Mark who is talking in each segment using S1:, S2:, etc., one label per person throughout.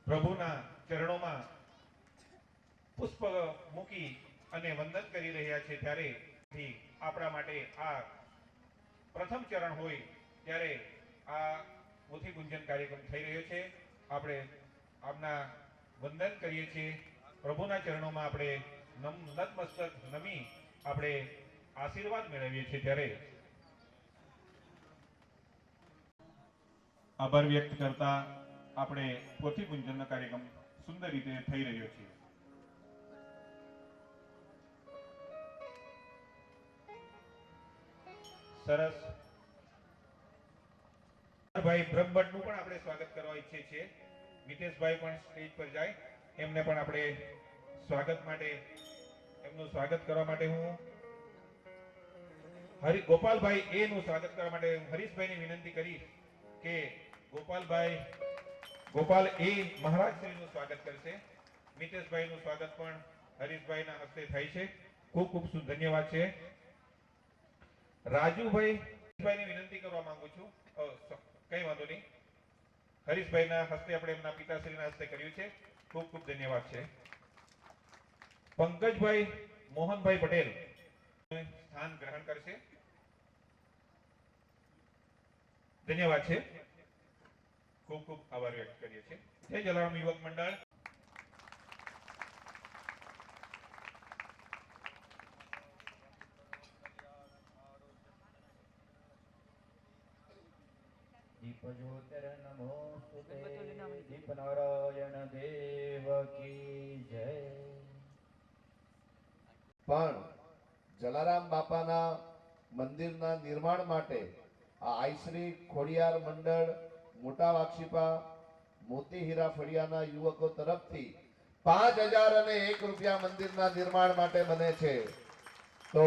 S1: પ્રભુના ચરણોમાં પુષ્પ મૂકી અને વંદન કરી રહ્યા છે ત્યારે આપણા માટે આ પ્રથમ ચરણ હોય ત્યારે આ પોથી ગુંજન કાર્યક્રમ થઈ રહ્યો છે। આપણે આપના વંદન કરીએ છીએ, પ્રભુના ચરણોમાં આપણે નતમસ્તક નમી આપણે આશીર્વાદ મેળવીએ છીએ ત્યારે આભાર વ્યક્ત કરતા આપણે પોથી ગુંજનનો કાર્યક્રમ સુંદર રીતે થઈ રહ્યો છે। સરસ ભાઈ બ્રહ્મભટ્ટનું પણ આપણે સ્વાગત કરવા ઈચ્છીએ છીએ। મિતેશભાઈ પણ સ્ટેજ પર જાય, એમને પણ આપણે સ્વાગત માટે એમનું સ્વાગત કરવા માટે હું ગોપાલભાઈ એ નું સ્વાગત કરવા માટે હરીશભાઈને વિનંતી કરીશ કે ગોપાલ એ મહારાજ શ્રીનું સ્વાગત કરશે। મિતેશભાઈનું સ્વાગત પણ હરીશભાઈના હસ્તે થાય છે। ખૂબ ખૂબ ધન્યવાદ છે। રાજુભાઈને વિનંતી કરવા માંગુ છું, કઈ વાંધો નહીં, હરીશભાઈના હસ્તે આપણે એમના પિતાશ્રીના હસ્તે કર્યું છે। ખૂબ ખૂબ ધન્યવાદ છે। પંકજભાઈ મોહનભાઈ પટેલ સ્થાન ગ્રહણ કરશે। ધન્યવાદ છે। ખૂબ ખૂબ આભાર વ્યક્ત કરીએ છીએ। જય જલારામ યુવક મંડળ।
S2: दीपज्योतिर नमोस्तुते दीपनारायण देव की जय।
S3: પણ જલારામ બાપાના મંદિરના નિર્માણ માટે આ આઈશ્રી ખોડિયાર મંડળ મોટા વાક્ષીપા મોતી હીરા ફળિયાના યુવકો તરફથી 5001 રૂપિયા મંદિરના નિર્માણ માટે બને છે। તો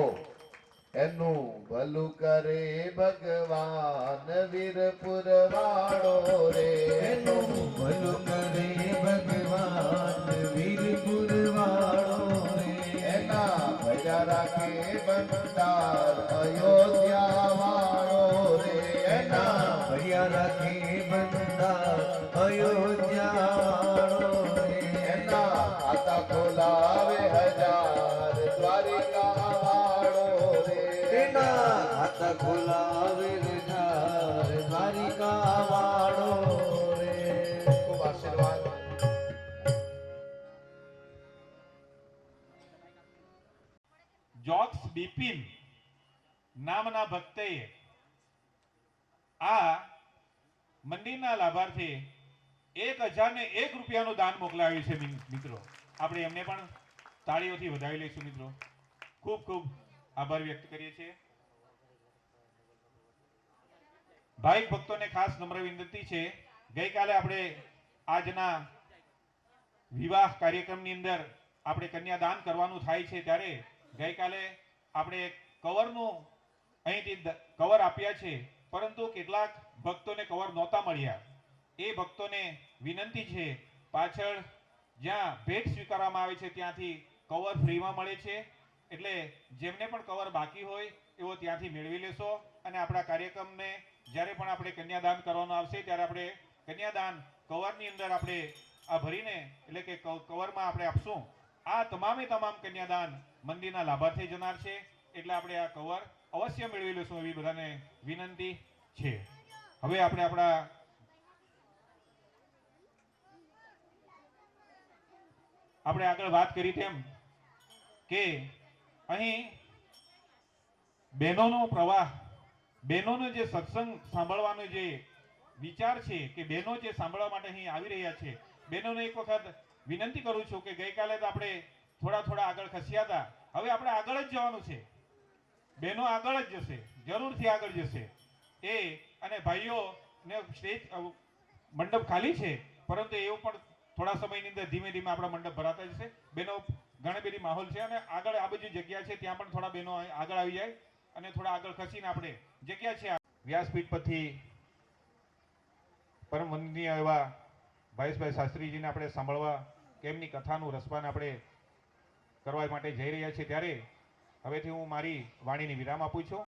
S3: એનું ભલું કરે ભગવાન વીરપુર વાળો રે,
S2: એનું ભલું કરે ભગવાન વીરપુર વાળો રે,
S3: એના ભયા રાખે બંધાર અયોધ્યા વાળો રે,
S2: એના ભયા રાખે બંધાર અયોધ્યા વાળો રે,
S3: એના ખાતા ખોલાવે 1000 દ્વારિકા વાળો રે,
S2: એના હાથ ખોલાવે દ્વારિકા વાળો રે।
S3: ખૂબ આશીર્વાદ।
S1: જોક્સ બિપિન નામના ભક્તે આ મંદિરના લાભાર્થી 1001 રૂપિયાનું દાન મોકલાવ્યું છે। મિત્રો આપણે એમને પણ તાળીઓથી વધાવી લઈશું। મિત્રો ખૂબ ખૂબ આભાર વ્યક્ત કરીએ છીએ। ભાઈ ભક્તોને ખાસ નમ્ર વિનંતી છે, ગઈકાલે આપણે આજના વિવાહ કાર્યક્રમની અંદર આપણે કન્યાદાન કરવાનું થાય છે ત્યારે ગઈકાલે આપણે કવરનું અહીંથી કવર આપ્યા છે, પરંતુ કેટલાક ભક્તોને કવર નહોતા મળ્યા। એ ભક્તોને વિનંતી છે, પાછળ જ્યાં ભેટ સ્વીકારવામાં આવે છે ત્યાંથી કવર ફ્રીમાં મળે છે, એટલે જેમને પણ કવર બાકી હોય એવો ત્યાંથી મેળવી લેશો। અને આપણા કાર્યક્રમને જ્યારે પણ આપણે કન્યાદાન કરવાનું આવશે ત્યારે આપણે કન્યાદાન કવરની અંદર આપણે આ ભરીને એટલે કે કવરમાં આપણે આપશું। આ તમામે તમામ કન્યાદાન મંદિરના લાભાર્થી જનાર છે, એટલે આપણે આ કવર અવશ્ય મેળવી લેશું એવી બધાને વિનંતી છે। હવે આપણે આગળ વાત કરી તેમ કે અહીં બહેનોનો પ્રવાહ, બહેનોનો જે સત્સંગ સાંભળવાનો જે વિચાર છે કે બહેનો જે સાંભળવા માટે અહીં આવી રહ્યા છે, બહેનોને એક વખત વિનંતી કરું છું કે ગઈકાલે તો આપણે થોડા આગળ ખસ્યા હતા, હવે આપણે આગળ જ જવાનું છે। બહેનો આગળ જ જશે, જરૂરથી આગળ જશે એ, અને ભાઈઓ ને સ્ટેજ મંડપ ખાલી છે, પરંતુ એવું પણ થોડા સમયની અંદર ધીમે ધીમે આપણા મંડપ ભરાતા જશે। બહેનો ઘણી બધી માહોલ છે અને આગળ આ બધી જગ્યા છે, ત્યાં પણ થોડા બહેનો આગળ આવી જાય અને થોડા આગળ ખસીને આપણે જગ્યા છે વ્યાસપીઠ પરથી પરમ વંદનીય એવા ભાઈસભાઈ શાસ્ત્રીજીને આપણે સાંભળવા કે એમની કથાનું રસપાન આપણે કરવા માટે જઈ રહ્યા છીએ ત્યારે હવેથી હું મારી વાણીની વિરામ આપું છું।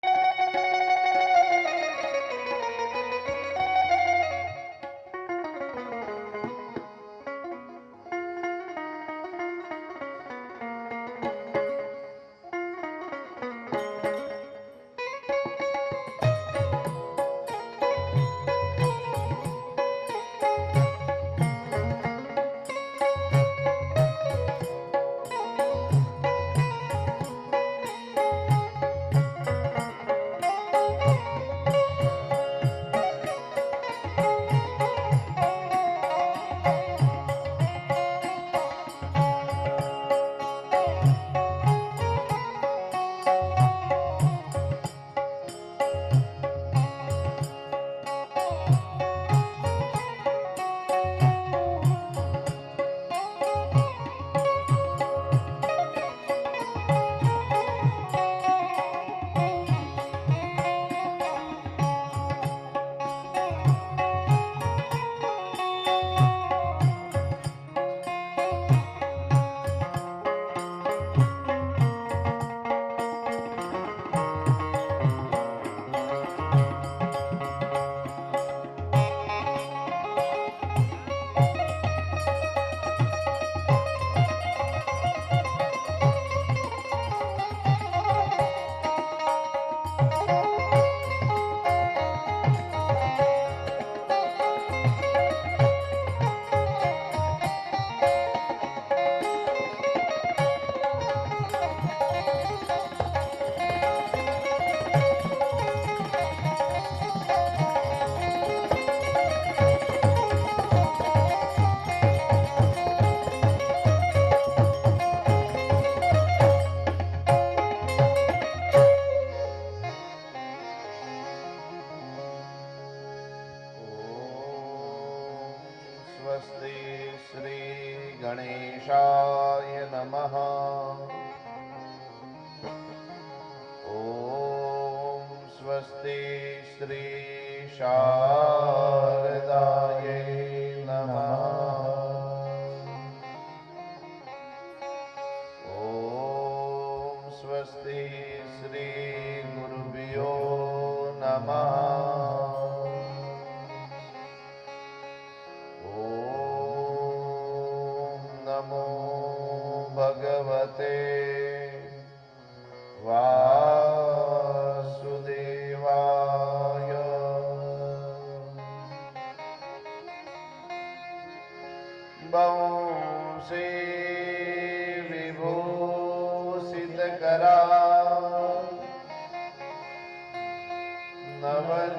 S3: स्वस्ति श्री गणेशाय नमः। ॐ स्वस्ति श्री शारदायै नमः। ॐ स्वस्ति श्री गुरुभ्यो नमः। नमो भगवते वासुदेवाय। वंशी विभूषितकरा नवनीरदाभा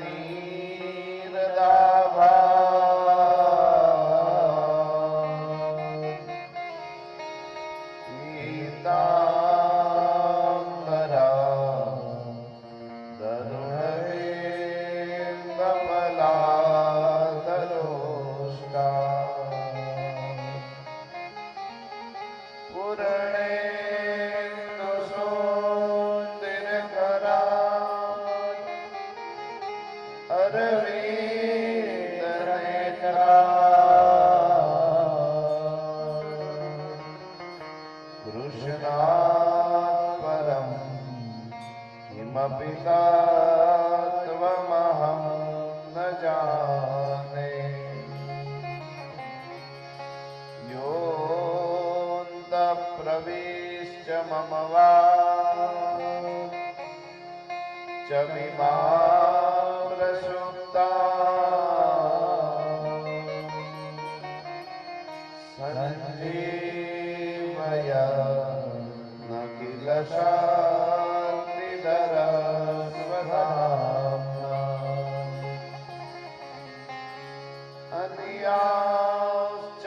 S3: पीताम्बरा तरुणवेन्दफलाधरोष्टा पूर्णेन्दुसुन्दरकरा अरविन्दनेत्रा कृष्णात् परं किमपि तत्त्वमहं न जाने। योऽन्तःप्रविश्य मम वाक् चमिमां प्रसुप्ता सञ्जीवय न किल शान्तिधरस्वधाम्ना। अन्याश्च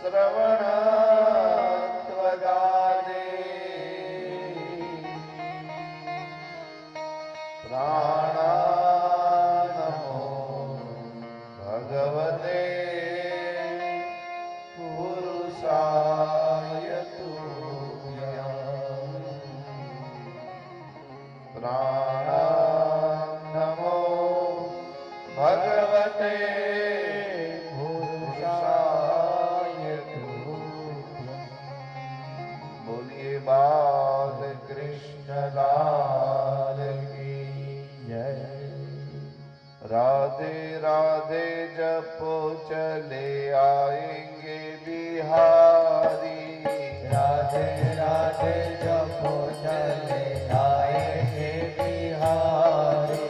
S3: श्रवणत्वगादे प्राणानमो भगवते पुरुषाय तुभ्यम्। प्राणानमो भगवते पुरुषाय तुभ्यम्। बोलिए बाल कृष्ण लाल की जय। राधे राधे जपो चले आएंगे बिहारी।
S2: राधे राधे जपो चले आएंगे बिहारी।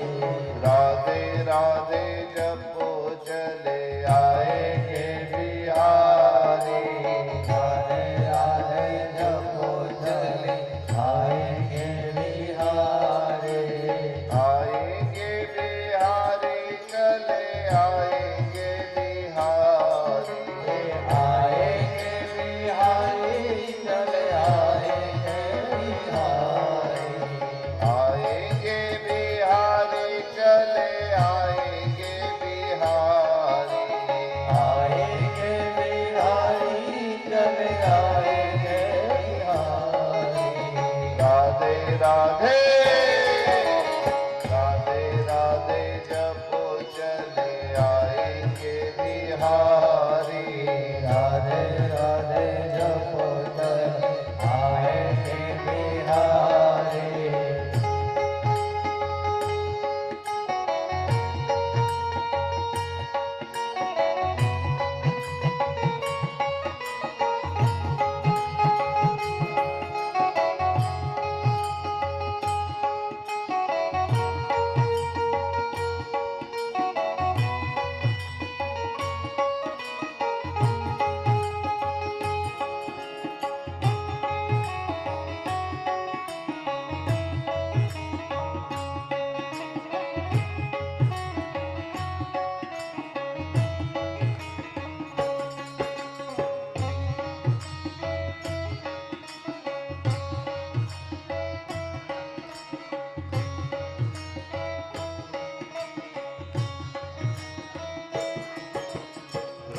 S3: राधे राधे जपो चले आएंगे बिहारी।
S2: राधे राधे जपो चले आएंगे बिहारी।
S3: आएंगे बिहारी चले आएंगे बिहारी।
S2: आएंगे बिहारी चले आएंगे बिहारी।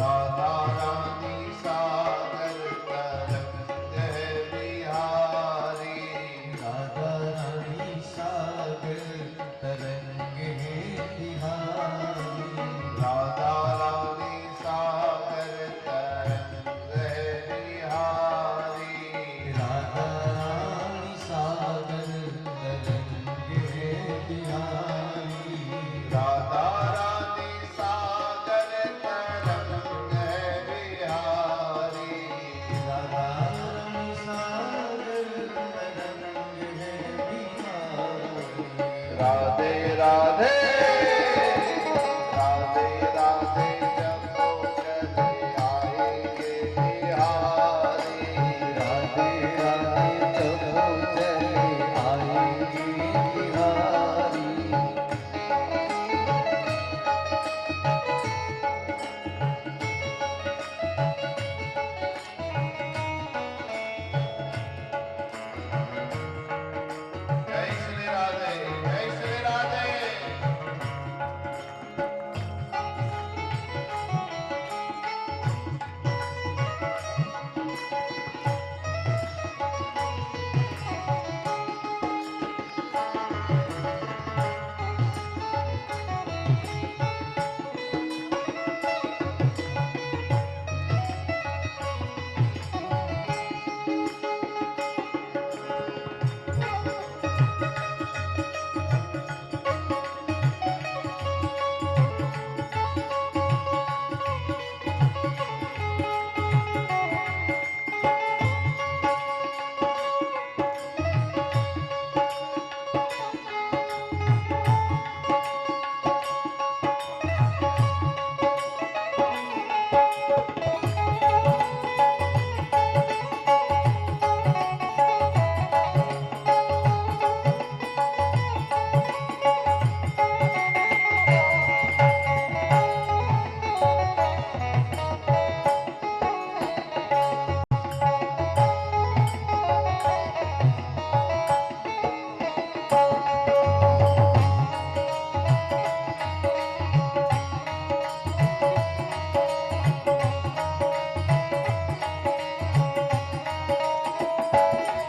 S3: राधा रानी सागर तरंग है बिहारी
S2: राधा रानी सागर तरंग है बिहारी
S3: राधा रानी सागर तरंग है बिहारी
S2: राधा रानी सागर तरंग है बिहारी
S3: राधा रानी सागर तरंग है बिहारी
S2: राधा रानी सागर तरंग है बिहारी
S3: राधे राधे राधे राधे जपो चले आएंगे बिहारी
S2: राधे राधे जपो चले आएंगे बिहारी
S3: जय श्री राधे जय श्री राधे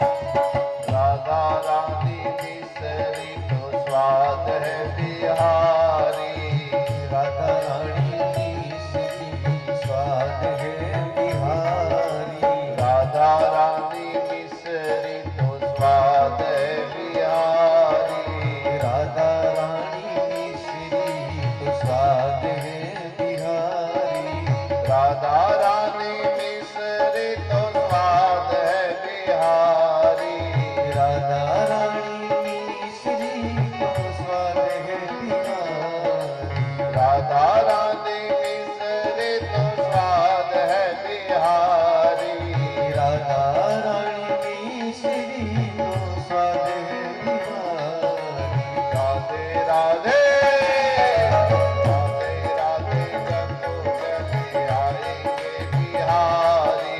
S3: राधा रानी मिसरी तो स्वाद है बिहारी
S2: राधा रानी की श्री स्वाद है बिहारी
S3: राधा रानी मिसरी तो स्वाद है बिहारी
S2: राधा रानी की श्री तो स्वाद है बिहारी
S3: राधा रानी मिसरी तो स्वाद है बिहारी
S2: राधा रानी की श्री तो स्वाद है बिहारी
S3: राधा रानी मिसरी तो स्वाद है बिहारी
S2: राधा रानी की श्री तो स्वाद है बिहारी
S3: राधे राधे राधे राधे जपो चले आएंगे बिहारी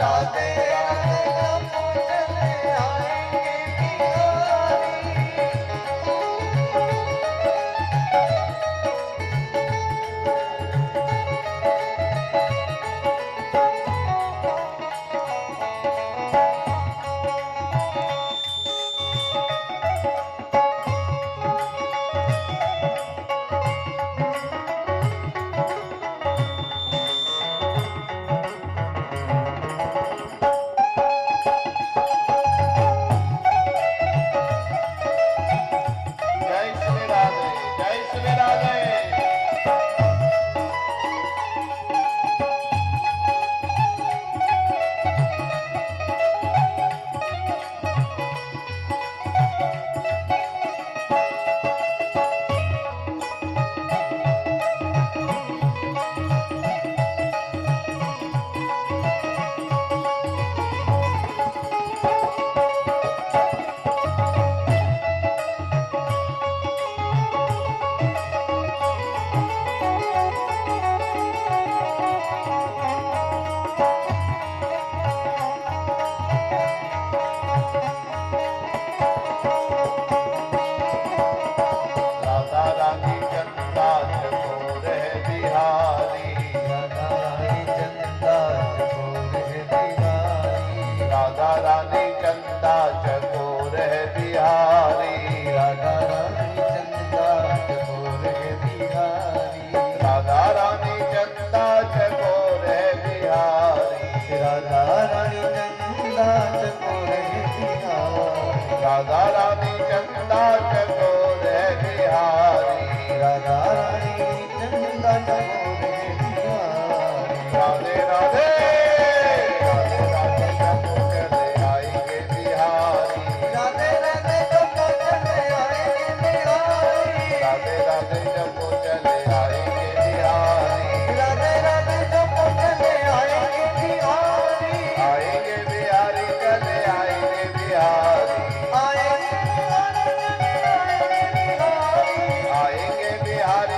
S3: राधे राधे
S2: जपो चले आएंगे बिहारी
S3: राधा रानी चंदा चकोर बिहारी
S2: राधा रानी चंदा चकोर बिहारी
S3: राधे राधे राधे राधे जम्मू चले आएंगे बिहारी
S2: राधे राधे जम्मू चले आएंगे बिहारी
S3: राधे राधे जम्मू चले आएंगे बिहारी
S2: राधे राधे जम्मू चले आएंगे बिहारी
S3: आएंगे बिहारी चले आएंगे बिहारी आएंगे बिहारी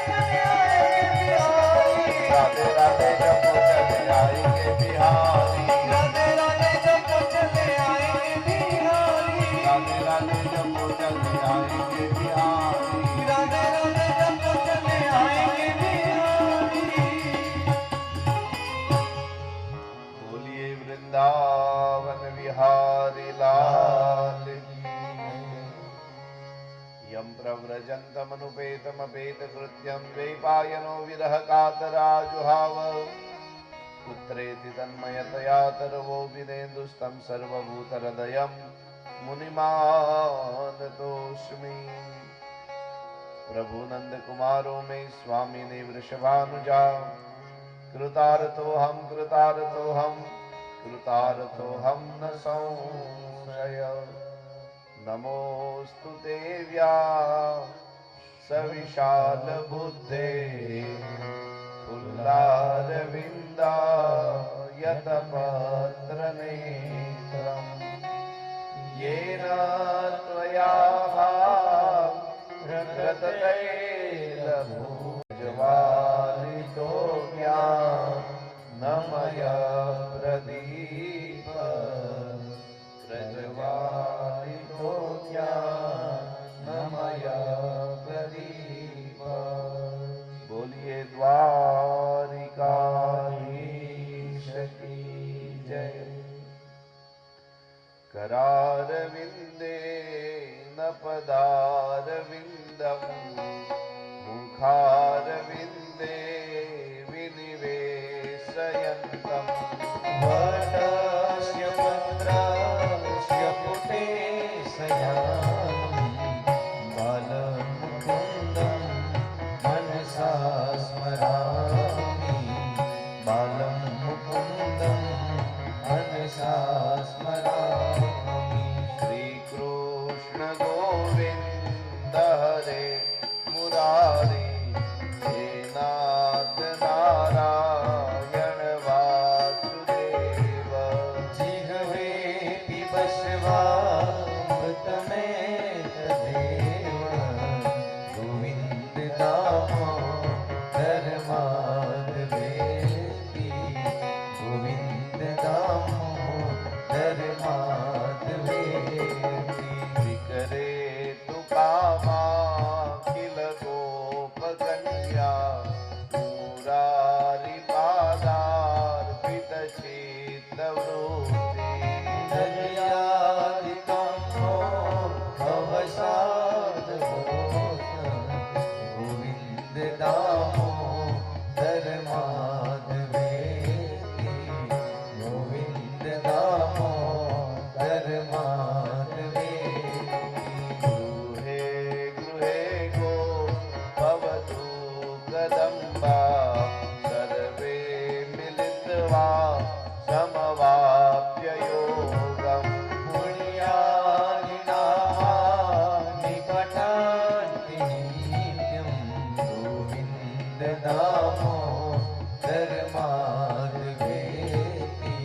S3: चले आएंगे बिहारी राधे राधे जम्मू चले आएंगे बिहारी
S2: राधे राधे जम्मू चले आएंगे बिहारी
S3: राधे राधे जम्मू चले आएंगे बिहारी
S2: राधे राधे जम्मू चले आएंगे बिहारी
S3: बोलिए वृंदावन विहारी लाल यम प्रव्रजन्तमनुपेतमपेतकृत्यं द्वैपायनो विरह कातराजुहाव पुत्रेति तन्मयतया तरवो विनेन्दुस्तं सर्वभूतहृदयं मुनिमानतोऽस्मि प्रभु नंद कुमारो में स्वामी ने वृषभानुजा कृतार्थोऽहं न संशय नमोऽस्तु देव्या सविशाल बुद्धे फुल्लारविन्दा यतपत्रनेत्रम् येन त्वया भावरततैलभुजवारितो ज्ञानमय प्रदीप प्रज्वालितो ज्ञानमय प्रदीप बोलिए द्वारिकाधीश की जय करारविन्दे न पदारविन्दम् मुखारविन्दे विनिवेशयन्तम्
S2: वटस्य पत्रस्य पुटे शयानं बालमुकुन्दं मनसा स्मरामि बालं मुकुन्दं मनसा स्मरामि
S3: श्रीकृष्ण गोविन्द हरे मुरारी हे नाथ नारायण वासुदेव
S2: जिह्वे पिबस्वामृतमेव गोविन्द दामोदर माधवेति गोविन्द दामोदर माधवेति
S3: विकरे तु कामा किल गोपकन्या मुरारी पादार्पितचित्तवृत्ति
S2: दयादितमो गोविन्द दामोदर माधवेति गोविन्द दामोदर माधवेति
S3: गृहे गृहे गो भवतु कदम्बा सर्वे मिलित्वा समवाप्य योगम्
S2: पुण्यानि नामानि पठन्ति नित्यं गोविन्द दामोदर माधवेति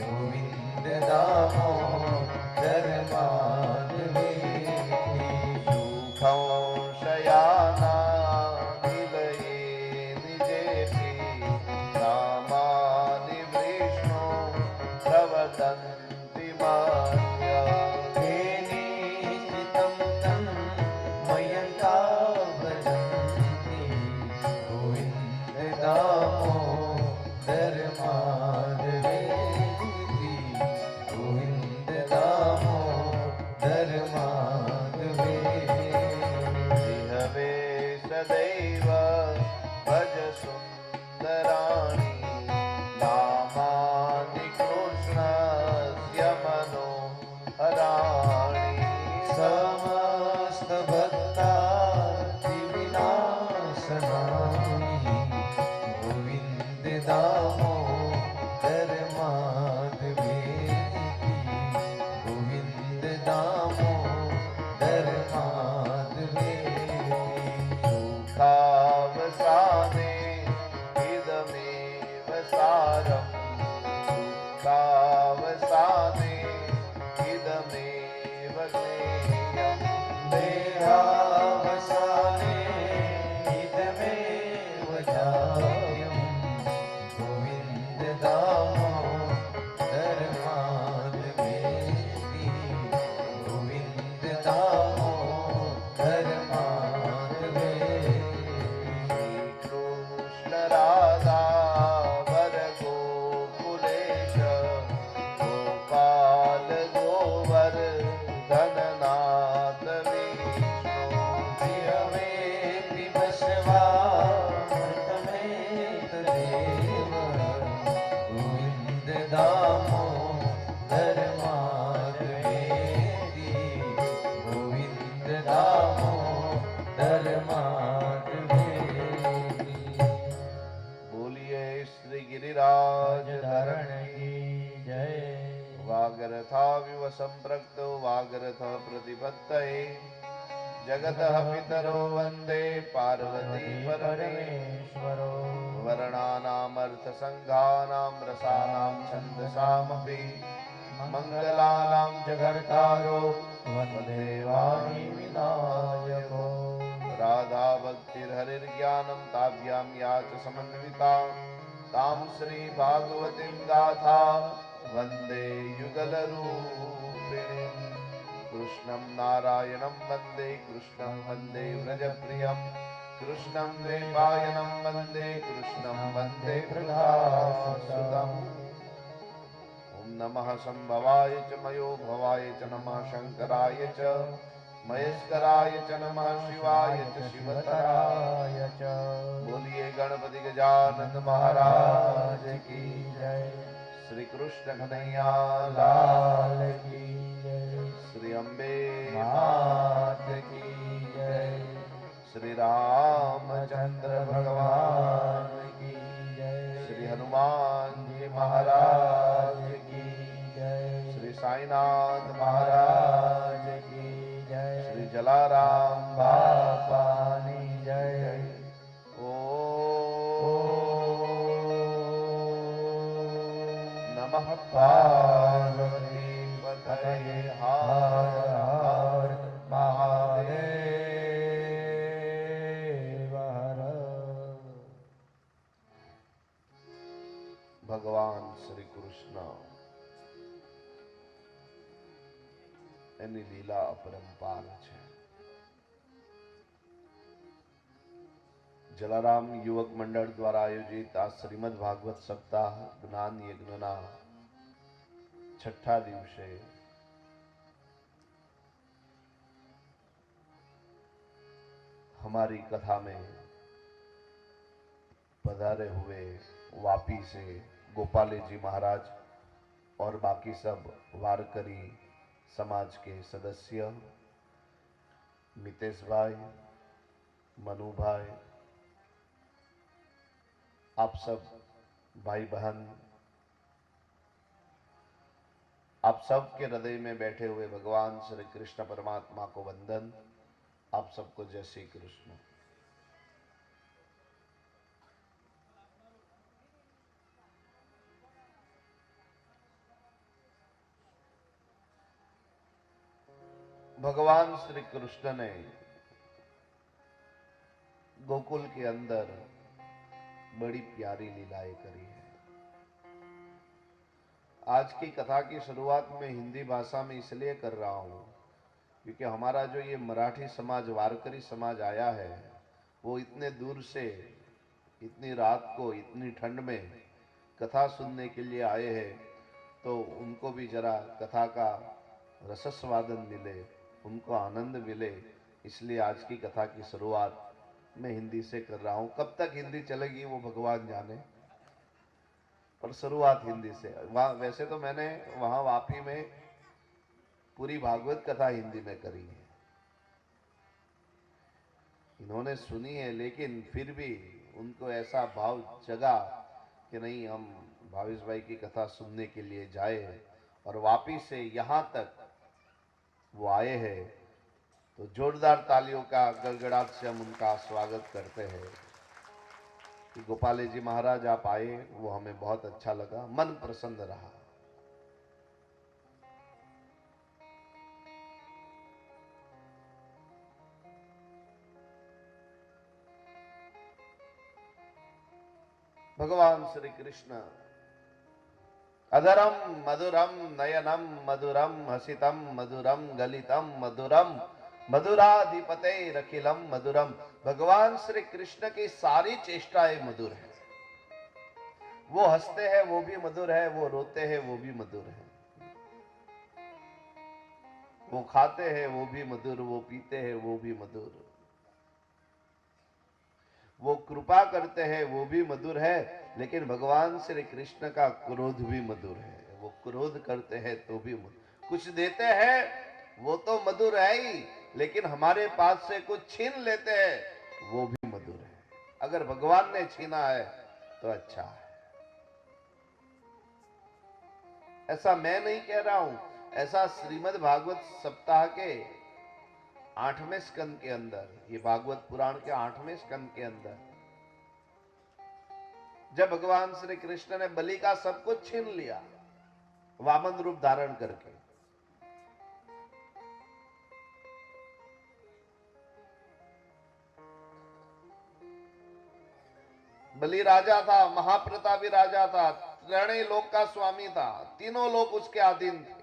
S2: गोविन्द दामोदर
S3: संप्रक्तो वागरथ प्रतिपत्तये जगतः पितरो वन्दे पार्वती परमेश्वरो वर्णानामर्थसङ्घानां रसानां छन्दसामपि मङ्गलानां जगर्तारो वन्दे वाणी विनायको राधा भक्तिर्हरिर्ज्ञानं ताभ्यां या च समन्विता तां श्री भागवतीं गाथा वन्दे युगलरूपिणीम् कृष्णं नारायणं वन्दे कृष्णं वन्दे व्रजप्रियं कृष्णं द्वैपायनं वन्दे कृष्णं वन्दे कृष्णसुतम् ॐ नमः संभवाय च मयो भवाय च नमः शंकराय च महेश्वराय च नमः शिवाय च शिवतराय च बोलिए गणपति गजानन महाराज की जय श्री कृष्ण कन्हैया लाल की जय श्री अम्बे मात की जय श्री रामचंद्र भगवान की जय श्री हनुमान जी महाराज की जय श्री साईनाथ महाराज की जय श्री जलाराम बापानी जय ओ नमः पार्वती पतये हर हर महादेव हर ભગવાન શ્રી કૃષ્ણ એની લીલા અપરંપાર છે. જલારામ યુવક મંડળ દ્વારા આયોજિત આ શ્રીમદ ભાગવત સપ્તાહ જ્ઞાન યજ્ઞના છઠ્ઠા દિવસે हमारी कथा में पधारे हुए वापी से गोपाले जी महाराज और बाकी सब वारकरी समाज के सदस्य मितेश भाई, मनु भाई, आप सब भाई बहन, आप सब के हृदय में बैठे हुए भगवान श्री कृष्ण परमात्मा को वंदन। आप सबको जय श्री कृष्ण। भगवान श्री कृष्ण ने गोकुल के अंदर बड़ी प्यारी लीलाएं करी है। आज की कथा की शुरुआत में हिंदी भाषा में इसलिए कर रहा हूं क्योंकि हमारा जो ये मराठी समाज, वारकरी समाज आया है, वो इतने दूर से इतनी रात को इतनी ठंड में कथा सुनने के लिए आए हैं, तो उनको भी जरा कथा का रसस्वादन मिले, उनको आनंद मिले, इसलिए आज की कथा की शुरुआत मैं हिंदी से कर रहा हूं। कब तक हिंदी चलेगी वो भगवान जाने, पर शुरुआत हिंदी से। वहां वैसे तो मैंने वहां वापी में पूरी भागवत कथा हिंदी में करी है, इन्होंने सुनी है, लेकिन फिर भी उनको ऐसा भाव जगा कि नहीं, हम भावेश भाई की कथा सुनने के लिए जाए, और वापी से यहाँ तक वो आए हैं, तो जोरदार तालियों का गड़गड़ाहट से हम उनका स्वागत करते हैं कि गोपाले जी महाराज आप आए, वो हमें बहुत अच्छा लगा, मन प्रसन्न रहा। भगवान श्री कृष्ण अधरम मधुरम नयनम मधुरम हसितम मधुरम गलितम मधुरम मधुराधिपते रखिलम मधुरम। भगवान श्री कृष्ण की सारी चेष्टाएं मधुर है। वो हंसते हैं वो भी मधुर है, वो रोते हैं वो भी मधुर है, वो खाते हैं वो भी मधुर, वो पीते हैं वो भी मधुर, वो कृपा करते हैं वो भी मधुर है। लेकिन भगवान श्री कृष्ण का क्रोध भी मधुर है। वो क्रोध करते हैं तो भी मधुर, कुछ देते हैं वो तो मधुर है ही, लेकिन हमारे पास से कुछ छीन लेते हैं वो भी मधुर है। अगर भगवान ने छीना है तो अच्छा है। ऐसा मैं नहीं कह रहा हूं, ऐसा श्रीमद् भागवत सप्ताह के 8वें स्कंद के अंदर, ये भागवत पुराण के 8वें स्कंद के अंदर, जब भगवान श्री कृष्ण ने बलि का सब कुछ छीन लिया वामन रूप धारण करके, बलि राजा था, महाप्रतापी राजा था, त्रणेय लोक का स्वामी था, तीनों लोग उसके अधीन थे।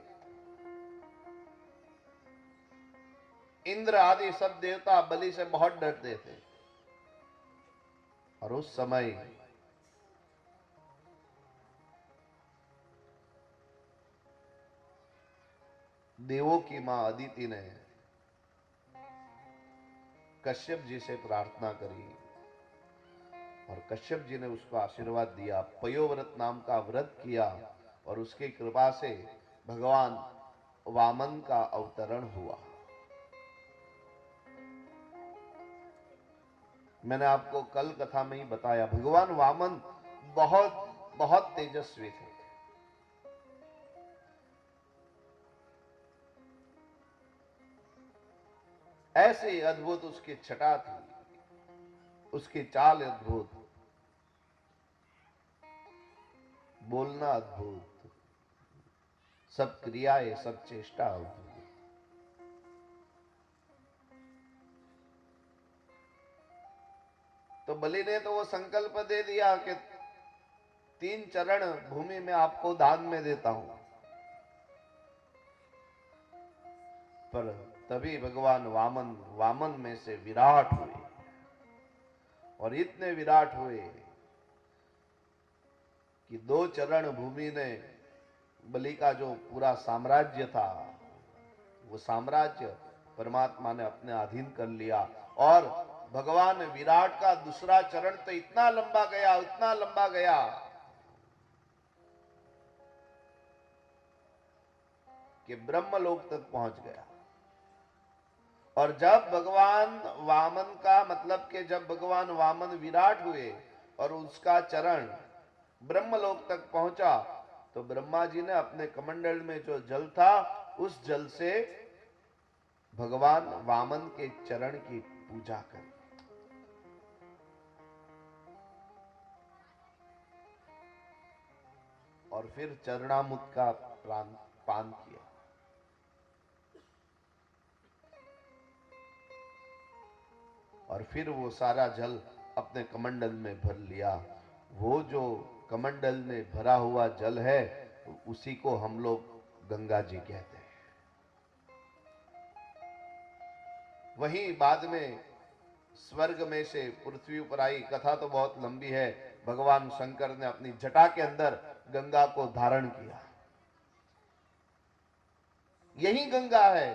S3: इंद्र आदि सब देवता बलि से बहुत डरते थे। और उस समय देवों की मां अदिति ने कश्यप जी से प्रार्थना करी और कश्यप जी ने उसको आशीर्वाद दिया, पयोव्रत नाम का व्रत किया और उसकी कृपा से भगवान वामन का अवतरण हुआ। मैंने आपको कल कथा में ही बताया, भगवान वामन बहुत बहुत तेजस्वी थे। ऐसी अद्भुत उसकी छटा थी, उसकी चाल अद्भुत, बोलना अद्भुत, सब क्रियाएं, सब चेष्टा अद्भुत। तो बलि ने तो वो संकल्प दे दिया कि 3 चरण भूमि में आपको दान में देता हूं। पर तभी भगवान वामन में से विराट हुए और इतने विराट हुए कि 2 चरण भूमि ने बलि का जो पूरा साम्राज्य था, वो साम्राज्य परमात्मा ने अपने अधीन कर लिया। और भगवान विराट का दूसरा चरण तो इतना लंबा गया, इतना लंबा गया कि ब्रह्मलोक तक पहुंच गया। और जब भगवान वामन का मतलब कि जब भगवान वामन विराट हुए और उसका चरण ब्रह्मलोक तक पहुंचा, तो ब्रह्मा जी ने अपने कमंडल में जो जल था, उस जल से भगवान वामन के चरण की पूजा करी। और फिर चरणामृत का पान किया। और फिर वो सारा जल अपने कमंडल में भर लिया। वो जो कमंडल में भरा हुआ जल है, उसी को हम लोग गंगा जी कहते हैं। वही बाद में स्वर्ग में से पृथ्वी पर आई, कथा तो बहुत लंबी है। भगवान शंकर ने अपनी जटा के अंदर गंगा को धारण किया। यही गंगा है,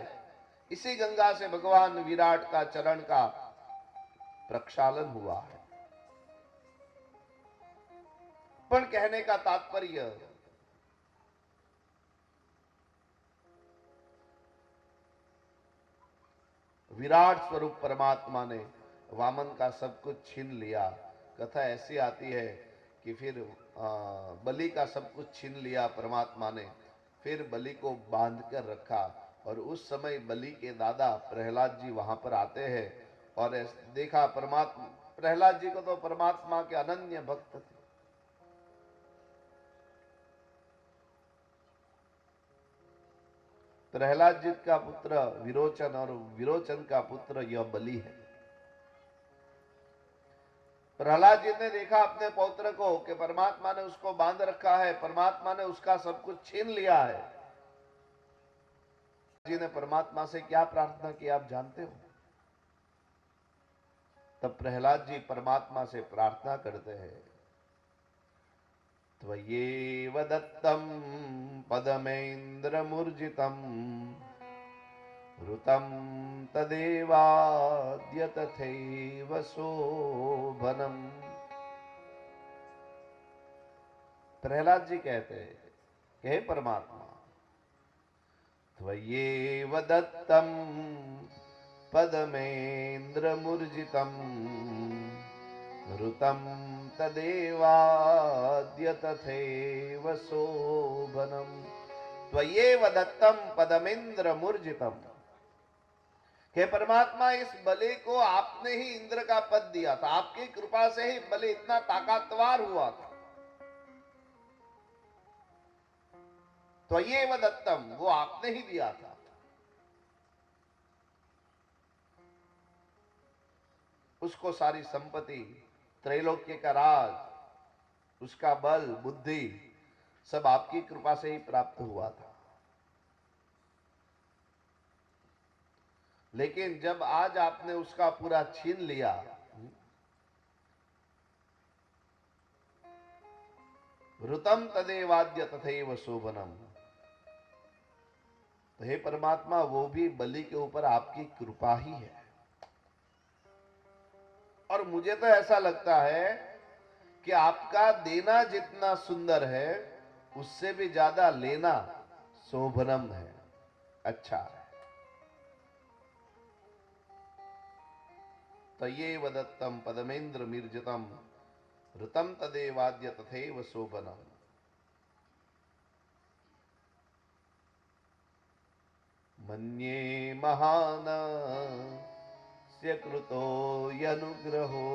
S3: इसी गंगा से भगवान विराट का चरण का प्रक्षालन हुआ है। पर कहने का तात्पर्य, विराट स्वरूप परमात्मा ने वामन का सब कुछ छीन लिया। कथा ऐसी आती है कि फिर बलि का सब कुछ छीन लिया परमात्मा ने, फिर बलि को बांध कर रखा। और उस समय बलि के दादा प्रहलाद जी वहां पर आते हैं और देखा परमात्मा, प्रहलाद जी को तो परमात्मा के अनन्य भक्त थे। प्रहलाद जी का पुत्र विरोचन और विरोचन का पुत्र यह बलि है। प्रहलाद जी ने देखा अपने पौत्र को कि परमात्मा ने उसको बांध रखा है, परमात्मा ने उसका सब कुछ छीन लिया है। जी ने परमात्मा से क्या प्रार्थना की आप जानते हो? तब प्रहलाद जी परमात्मा से प्रार्थना करते हैं, त्वयेव दत्तं पदमेन्द्रमूर्जितं ऋतं तदेवाद्य तथैव शोभनम्। प्रहलाद जी कहते हैं कि हे परमात्मा, त्वयेव दत्तं पदमेन्द्रमूर्जितं ऋतं तदेवाद्य तथैव शोभनम्। त्वयेव दत्तम पदमिंद्र मूर्जितम। हे परमात्मा, इस बलि को आपने ही इंद्र का पद दिया था, आपकी कृपा से ही बलि इतना ताकतवर हुआ था। त्वयेव दत्तम, वो आपने ही दिया था। उसको सारी संपत्ति, त्रैलोक्य का राज, उसका बल, बुद्धि सब आपकी कृपा से ही प्राप्त हुआ था। लेकिन जब आज आपने उसका पूरा छीन लिया, ऋतम तदेवाद्य तथैव शोभनम, तो हे परमात्मा, वो भी बलि के ऊपर आपकी कृपा ही है। और मुझे तो ऐसा लगता है कि आपका देना जितना सुंदर है, उससे भी ज्यादा लेना शोभनम है, अच्छा है। तयेव दत्तम पदमेंद्र मिर्जितम ऋतम तदेवाद्य तथैव शोभनम। मन्ये महानस्य कृतो यनुग्रहो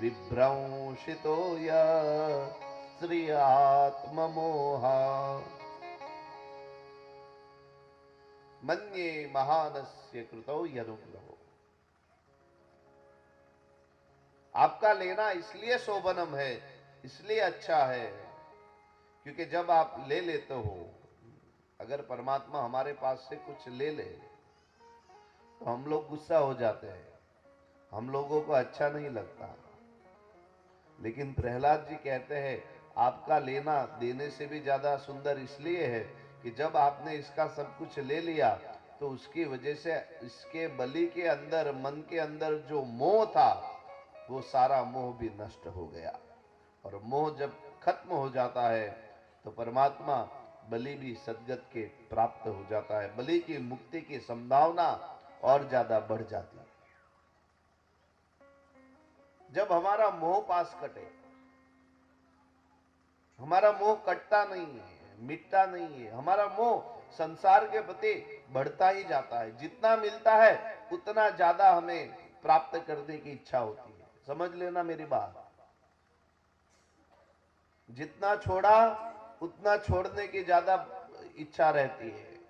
S3: विभ्रंशितो य श्रियात्ममोहा। मन्ये महानस्य कृतो यनुग्रहो, आपका लेना इसलिए शोभनम है, इसलिए अच्छा है, क्योंकि जब आप ले लेते हो, अगर परमात्मा हमारे पास से कुछ ले ले तो हम लोग गुस्सा हो जाते हैं, हम लोगों को अच्छा नहीं लगता। लेकिन प्रहलाद जी कहते हैं, आपका लेना देने से भी ज्यादा सुंदर इसलिए है कि जब आपने इसका सब कुछ ले लिया तो उसकी वजह से इसके बलि के अंदर, मन के अंदर जो मोह था, वो सारा मोह भी नष्ट हो गया। और मोह जब खत्म हो जाता है तो परमात्मा बलि भी सद्गत के प्राप्त हो जाता है, बलि की मुक्ति की संभावना और ज्यादा बढ़ जाती है। जब हमारा मोह पास कटे, हमारा मोह कटता नहीं है, मिटता नहीं है, हमारा मोह संसार के प्रति बढ़ता ही जाता है। जितना मिलता है उतना ज्यादा हमें प्राप्त करने की इच्छा होती है। समझ लेना मेरी बात, जितना छोड़ा उतना छोड़ने की ज्यादा इच्छा रहती है।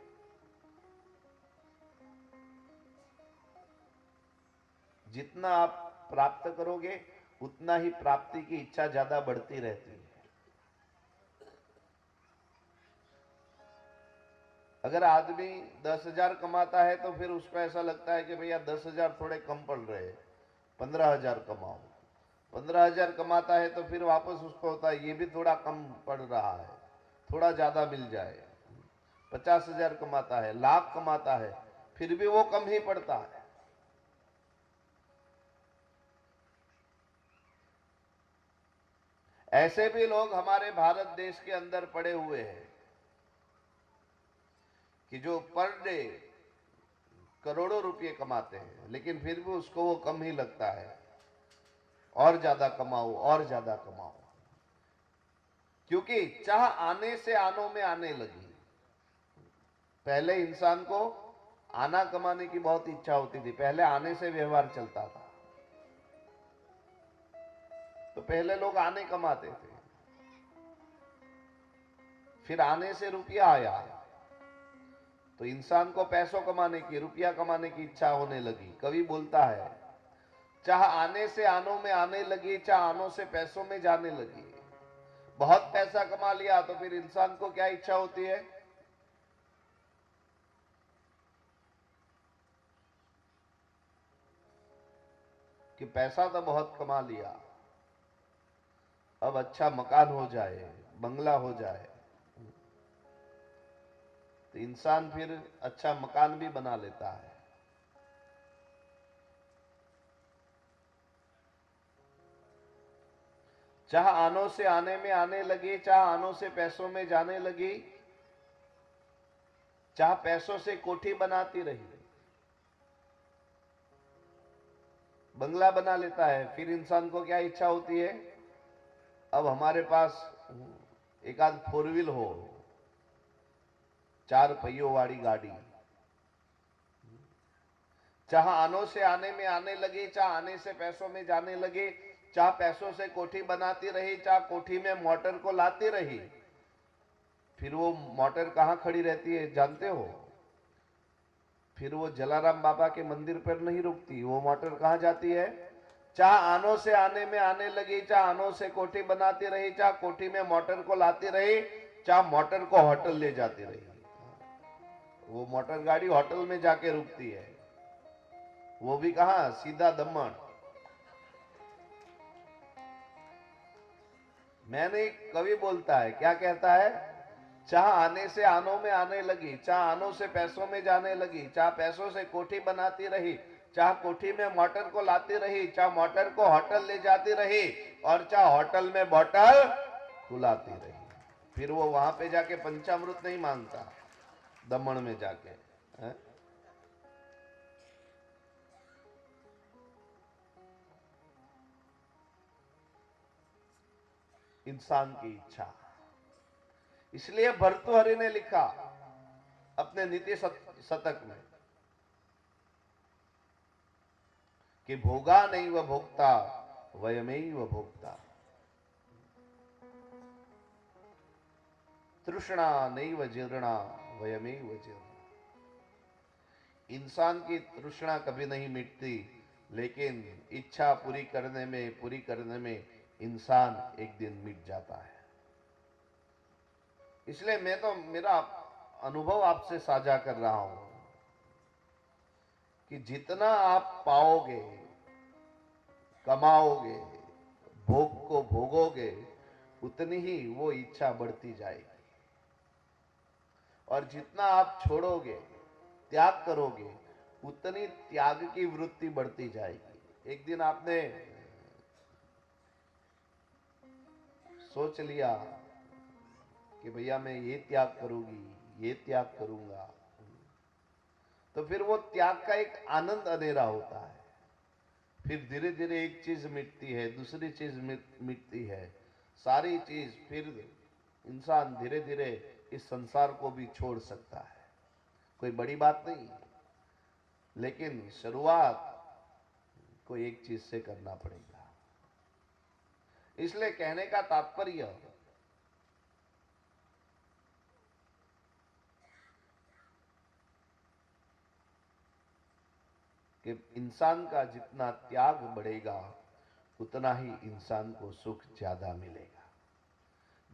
S3: जितना आप प्राप्त करोगे उतना ही प्राप्ति की इच्छा ज्यादा बढ़ती रहती है। अगर आदमी 10,000 कमाता है तो फिर उसको ऐसा लगता है कि भैया 10,000 थोड़े कम पड़ रहे हैं, 15,000 कमाओ। 15,000 कमाता है तो फिर वापस उसको होता है ये भी थोड़ा कम पड़ रहा है, थोड़ा ज्यादा मिल जाए। 50,000 कमाता है, लाख कमाता है, फिर भी वो कम ही पड़ता है। ऐसे भी लोग हमारे भारत देश के अंदर पड़े हुए हैं कि जो पर डे करोड़ों रुपए कमाते हैं, लेकिन फिर भी उसको वो कम ही लगता है। और ज्यादा कमाओ, और ज्यादा कमाओ, क्योंकि चाह आने से आनों में आने लगी। पहले इंसान को आना कमाने की बहुत इच्छा होती थी, पहले आने से व्यवहार चलता था। तो पहले लोग आने कमाते थे, फिर आने से रुपया आया तो इंसान को पैसों कमाने की, रुपया कमाने की इच्छा होने लगी। कवि बोलता है, चाह आने से आनों में आने लगी, चाह आनों से पैसों में जाने लगी। बहुत पैसा कमा लिया तो फिर इंसान को क्या इच्छा होती है कि पैसा तो बहुत कमा लिया, अब अच्छा मकान हो जाए, बंगला हो जाए। तो इंसान फिर अच्छा मकान भी बना लेता है। चाह आनों से आने में आने लगी, चाह आनों से पैसों में जाने लगी, चाह पैसों से कोठी बनाती रही, बंगला बना लेता है। फिर इंसान को क्या इच्छा होती है, अब हमारे पास एक आध 4 व्हील हो, चार पहियों वाली गाड़ी, चाह आनों से आने में आने लगी, चाह आने से पैसों में जाने लगे, चाह पैसों से कोठी बनाती रही, चाह कोठी में मोटर को लाती रही। फिर वो मोटर कहां खड़ी रहती है जानते हो? फिर वो जलाराम बाबा के मंदिर पर नहीं रुकती। वो मोटर कहां जाती है? चाह आनों से आने में आने लगी, चाह आनों से कोठी बनाती रही, चाह कोठी में मोटर को लाती रही, चाह मोटर को होटल ले जाती रही। वो मोटर गाड़ी होटल में जाके रुकती है, वो भी कहां? सीधा दमन। मैंने कवि बोलता है, क्या कहता है? चाह आने से आनों में आने लगी, चाह आनों से पैसों में जाने लगी, चाह पैसों से कोठी बनाती रही, चाह कोठी में मोटर को लाती रही, चाह मोटर को होटल ले जाती रही, और चाह होटल में बोतल खुलाती रही। फिर वो वहां पे जाके पंचामृत नहीं मांगता, दमन में जाके है? इंसान की इच्छा। इसलिए भर्तृहरि ने लिखा अपने नीति शतक में कि भोगा नहीं व भोक्ता वयमेव भोक्ता, तृष्णा नहीं व जीर्णा वयमेव जीर्णा। इंसान की तृष्णा कभी नहीं मिटती, लेकिन इच्छा पूरी करने में इंसान एक दिन मिट जाता है। इसलिए मैं तो मेरा अनुभव आपसे साझा कर रहा हूं कि जितना आप पाओगे, कमाओगे, भोग को भोगोगे, उतनी ही वो इच्छा बढ़ती जाएगी। और जितना आप छोड़ोगे, त्याग करोगे, उतनी त्याग की वृत्ति बढ़ती जाएगी। एक दिन आपने सोच लिया कि भैया मैं ये त्याग करूंगी, ये त्याग करूंगा, तो फिर वो त्याग का एक आनंद अनेरा होता है। फिर धीरे धीरे एक चीज मिटती है, दूसरी चीज मिटती है, सारी चीज, फिर इंसान धीरे धीरे इस संसार को भी छोड़ सकता है। कोई बड़ी बात नहीं, लेकिन शुरुआत को एक चीज से करना पड़ेगा। इसलिए कहने का तात्पर्य कि इंसान का जितना त्याग बढ़ेगा, उतना ही इंसान को सुख ज्यादा मिलेगा।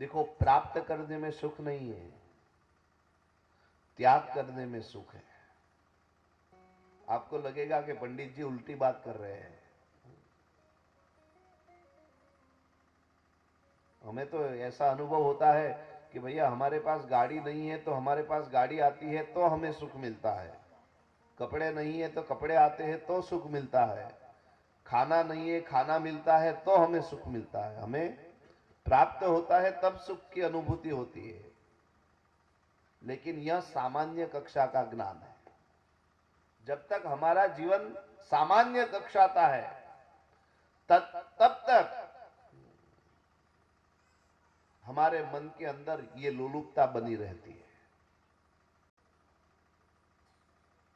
S3: देखो, प्राप्त करने में सुख नहीं है, त्याग करने में सुख है। आपको लगेगा कि पंडित जी उल्टी बात कर रहे हैं। हमें तो ऐसा अनुभव होता है कि भैया हमारे पास गाड़ी नहीं है तो हमारे पास गाड़ी आती है तो हमें सुख मिलता है, कपड़े नहीं है तो कपड़े आते हैं तो सुख मिलता है, खाना नहीं है खाना मिलता है तो हमें सुख मिलता है। हमें प्राप्त होता है तब सुख की अनुभूति होती है। लेकिन यह सामान्य कक्षा का ज्ञान है। जब तक हमारा जीवन सामान्य कक्षा का है, तब तक हमारे मन के अंदर ये लोलुपता बनी रहती है।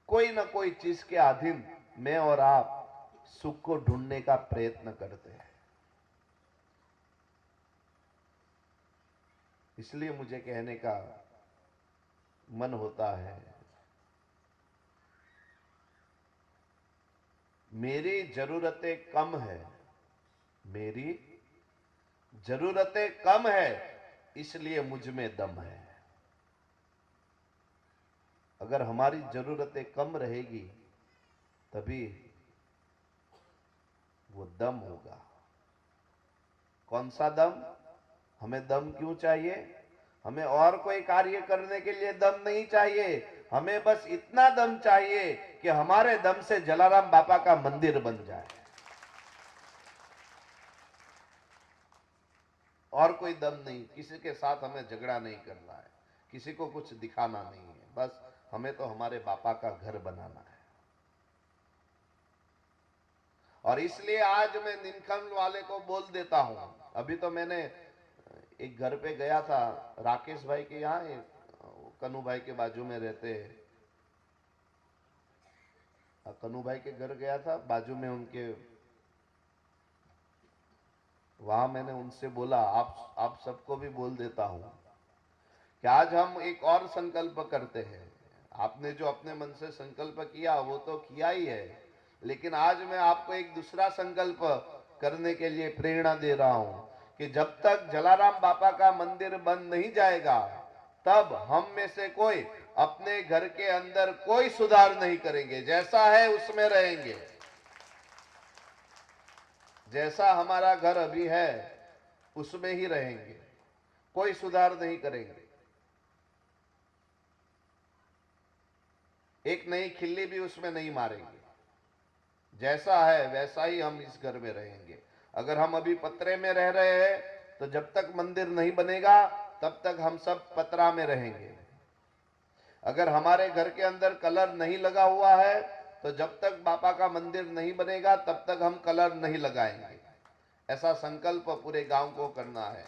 S3: कोई ना कोई चीज के अधीन मैं और आप सुख को ढूंढने का प्रयत्न करते हैं। इसलिए मुझे कहने का मन होता है, मेरी जरूरतें कम है, मेरी जरूरतें कम है, इसलिए मुझ में दम है। अगर हमारी जरूरतें कम रहेगी तभी वो दम होगा। कौन सा दम? हमें दम क्यों चाहिए? हमें और कोई कार्य करने के लिए दम नहीं चाहिए। हमें बस इतना दम चाहिए कि हमारे दम से जलाराम बापा का मंदिर बन जाए। और कोई दम नहीं। किसी के साथ हमें झगड़ा नहीं करना है, किसी को कुछ दिखाना नहीं है, बस हमें तो हमारे बापा का घर बनाना है। और इसलिए आज मैं निनखंड वाले को बोल देता हूं। अभी तो मैंने एक घर पे गया था, राकेश भाई के यहाँ, कन्नू भाई के बाजू में रहते हैं, कन्नू भाई के घर गया था, बाजू में उनके, वहां मैंने उनसे बोला, आप सबको भी बोल देता हूं कि आज हम एक और संकल्प करते हैं। आपने जो अपने मन से संकल्प किया वो तो किया ही है, लेकिन आज मैं आपको एक दूसरा संकल्प करने के लिए प्रेरणा दे रहा हूं कि जब तक जलाराम बापा का मंदिर बंद नहीं जाएगा तब हम में से कोई अपने घर के अंदर कोई सुधार नहीं करेंगे, जैसा है उसमें रहेंगे। जैसा हमारा घर अभी है उसमें ही रहेंगे, कोई सुधार नहीं करेंगे। एक नई खिल्ली भी उसमें नहीं मारेंगे, जैसा है वैसा ही हम इस घर में रहेंगे। अगर हम अभी पतरे में रह रहे हैं तो जब तक मंदिर नहीं बनेगा तब तक हम सब पतरा में रहेंगे। अगर हमारे घर के अंदर कलर नहीं लगा हुआ है तो जब तक बापा का मंदिर नहीं बनेगा तब तक हम कलर नहीं लगाएंगे। ऐसा संकल्प पूरे गांव को करना है।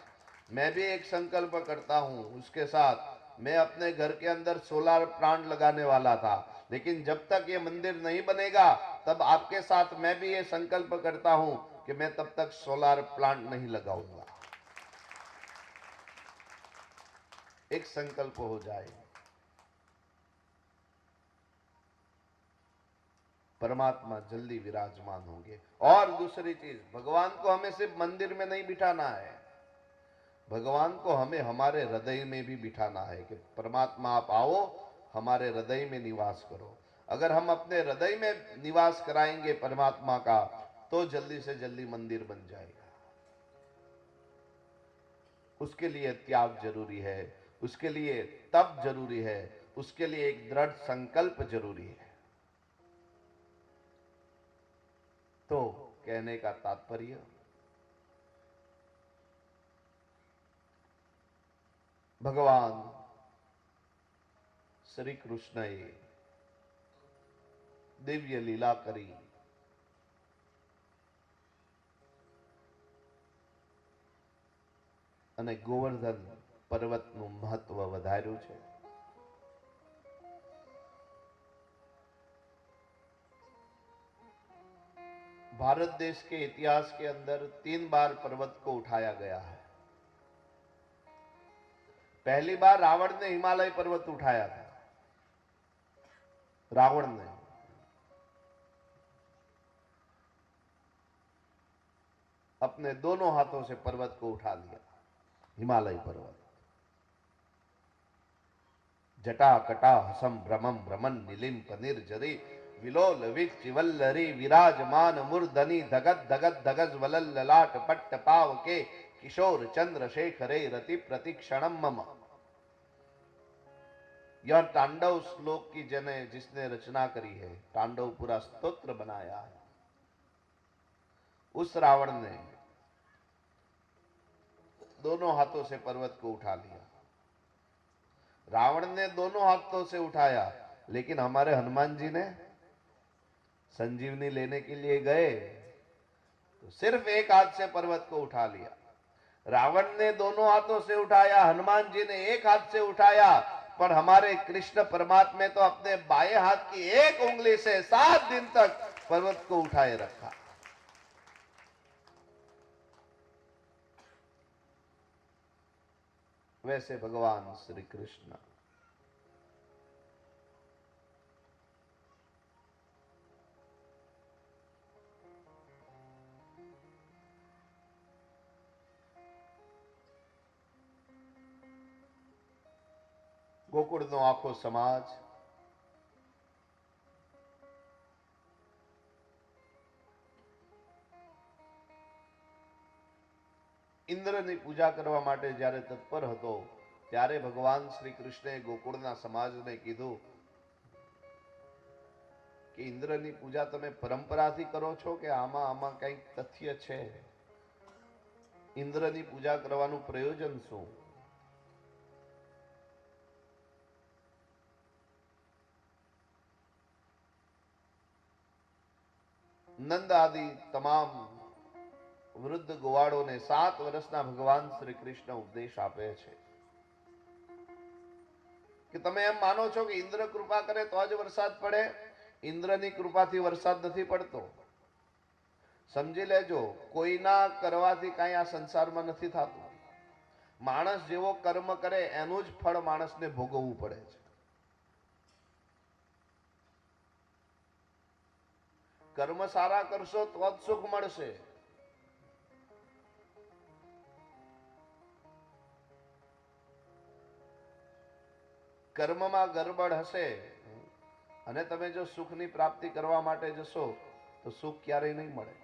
S3: मैं भी एक संकल्प करता हूं, उसके साथ मैं अपने घर के अंदर सोलर प्लांट लगाने वाला था, लेकिन जब तक ये मंदिर नहीं बनेगा तब आपके साथ मैं भी ये संकल्प करता हूं कि मैं तब तक सोलर प्लांट नहीं लगाऊंगा। एक संकल्प हो जाए। परमात्मा जल्दी विराजमान होंगे। और दूसरी चीज, भगवान को हमें सिर्फ मंदिर में नहीं बिठाना है, भगवान को हमें हमारे हृदय में भी बिठाना है कि परमात्मा आप आओ, हमारे हृदय में निवास करो। अगर हम अपने हृदय में निवास कराएंगे परमात्मा का तो जल्दी से जल्दी मंदिर बन जाएगा। उसके लिए त्याग जरूरी है, उसके लिए तप जरूरी है, उसके लिए एक दृढ़ संकल्प जरूरी है। तो कहने का तात्पर्य, भगवान श्री कृष्णએ દિવ્ય લીલા કરી અને ગોવર્ધન પર્વતનું મહત્વ વધાર્યું છે। भारत देश के इतिहास के अंदर 3 बार पर्वत को उठाया गया है। पहली बार रावण ने हिमालय पर्वत उठाया था, रावण ने। अपने दोनों हाथों से पर्वत को उठा लिया, हिमालय पर्वत। जटा कटा हसम भ्रमम भ्रमन नीलिम पनीर जरी विलोल विचिवल्लरी विराजमान मूर्धनि धगत धगत धगज वलल ललाट पट्ट पाव के किशोर चंद्रशेखरे रति प्रतिक्षणम मम। यह तांडव श्लोक की जिसने रचना करी है, तांडव पूरा स्तोत्र बनाया है, उस रावण ने दोनों हाथों से पर्वत को उठा लिया। रावण ने दोनों हाथों से उठाया, लेकिन हमारे हनुमान जी ने संजीवनी लेने के लिए गए तो सिर्फ एक हाथ से पर्वत को उठा लिया। रावण ने दोनों हाथों से उठाया, हनुमान जी ने एक हाथ से उठाया, पर हमारे कृष्ण परमात्मा तो अपने बाएं हाथ की एक उंगली से 7 दिन तक पर्वत को उठाए रखा। वैसे भगवान श्री कृष्ण गोकुळનો આખો સમાજ ઇન્દ્રની પૂજા કરવા માટે જ્યારે તત્પર હતો ત્યારે ભગવાન શ્રી કૃષ્ણએ ગોકુળના સમાજને કીધું કે ઇન્દ્રની પૂજા તમે પરંપરાથી કરો છો કે આમાં કંઈક તથ્ય છે? ઇન્દ્રની પૂજા કરવાનું પ્રયોજન શું? नंद आदि तमाम वृद्ध गोवाड़ों ने 7 वर्षना भगवान श्री कृष्ण उपदेश आपे छे। કે તમે એમ માનો છો કે ઇન્દ્ર કૃપા કરે તો જ વરસાદ પડે? ઇન્દ્રની કૃપાથી વરસાદ નથી પડતો. સમજી લેજો, કોઈના કરવાથી કાંઈ આ સંસારમાં નથી થતું. માણસ જેવો કર્મ કરે એનું જ ફળ માણસને ભોગવવું પડે છે. કર્મ સારા કરશો તો જ સુખ મળશે. કર્મમાં ગરબડ હશે અને તમે જો સુખની પ્રાપ્તિ કરવા માટે જશો તો સુખ ક્યારેય નહીં મળે.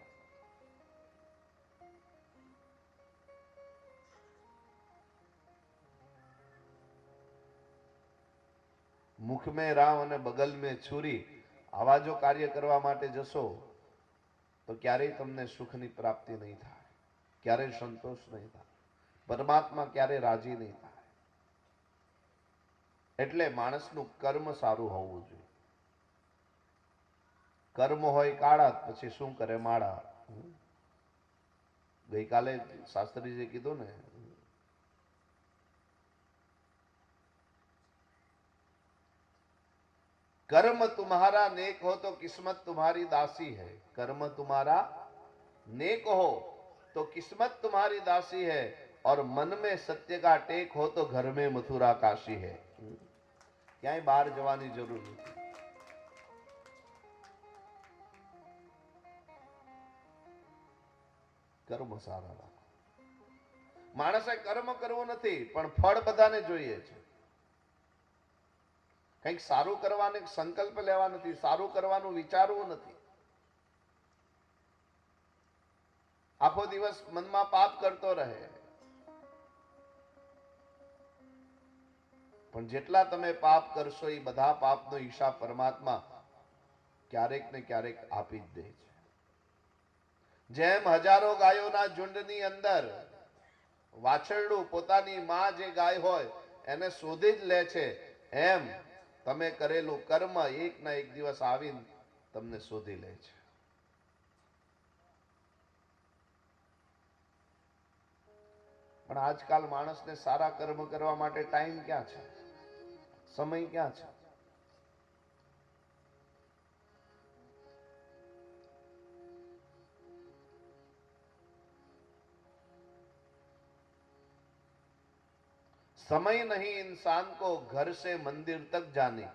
S3: મુખ મેં રામ અને બગલ મેં છુરી, આવા જો કાર્ય કરવા માટે જશો તો ક્યારેય તમને સુખની પ્રાપ્તિ નહીં થાય, ક્યારેય સંતોષ નહીં થાય, પરમાત્મા ક્યારેય રાજી નહીં થાય. એટલે માણસનું કર્મ સારું હોવું જોઈએ. કર્મ હોય કાળા પછી શું કરે માળા. ગઈકાલે શાસ્ત્રીજીએ કીધું ને, कर्म तुम्हारा नेक हो तो किस्मत तुम्हारी दासी है. कर्म तुम्हारा नेक हो तो किस्मत तुम्हारी दासी है और मन में सत्य का टेक हो तो घर में मथुरा काशी है. ક્યાંય બહાર જવાની જરૂર નથી. કર્મ સારા રાખો. માણસે કર્મ કરવું નથી પણ ફળ બધાને જોઈએ છે. કંઈક સારું કરવાનો સંકલ્પ લેવા નથી, સારું કરવાનું વિચારવું નથી. આખો દિવસ મનમાં પાપ કરતો રહે. પણ જેટલા તમે પાપ કરશો એ બધા પાપનો હિસાબ પરમાત્મા ક્યારેક ને ક્યારેક આપી જ દે છે. જેમ હજારો ગાયોના ઝુંડની અંદર વાછરડું પોતાની માં જે ગાય હોય એને શોધી જ લે છે, એમ તમે કરેલું કર્મ એક ના એક દિવસ આવીને તમને શોધી લે છે. પણ આજકાલ માણસને સારા કર્મ કરવા માટે ટાઈમ ક્યાં છે, સમય ક્યાં છે? समय नहीं इंसान को घर से मंदिर तक जाने.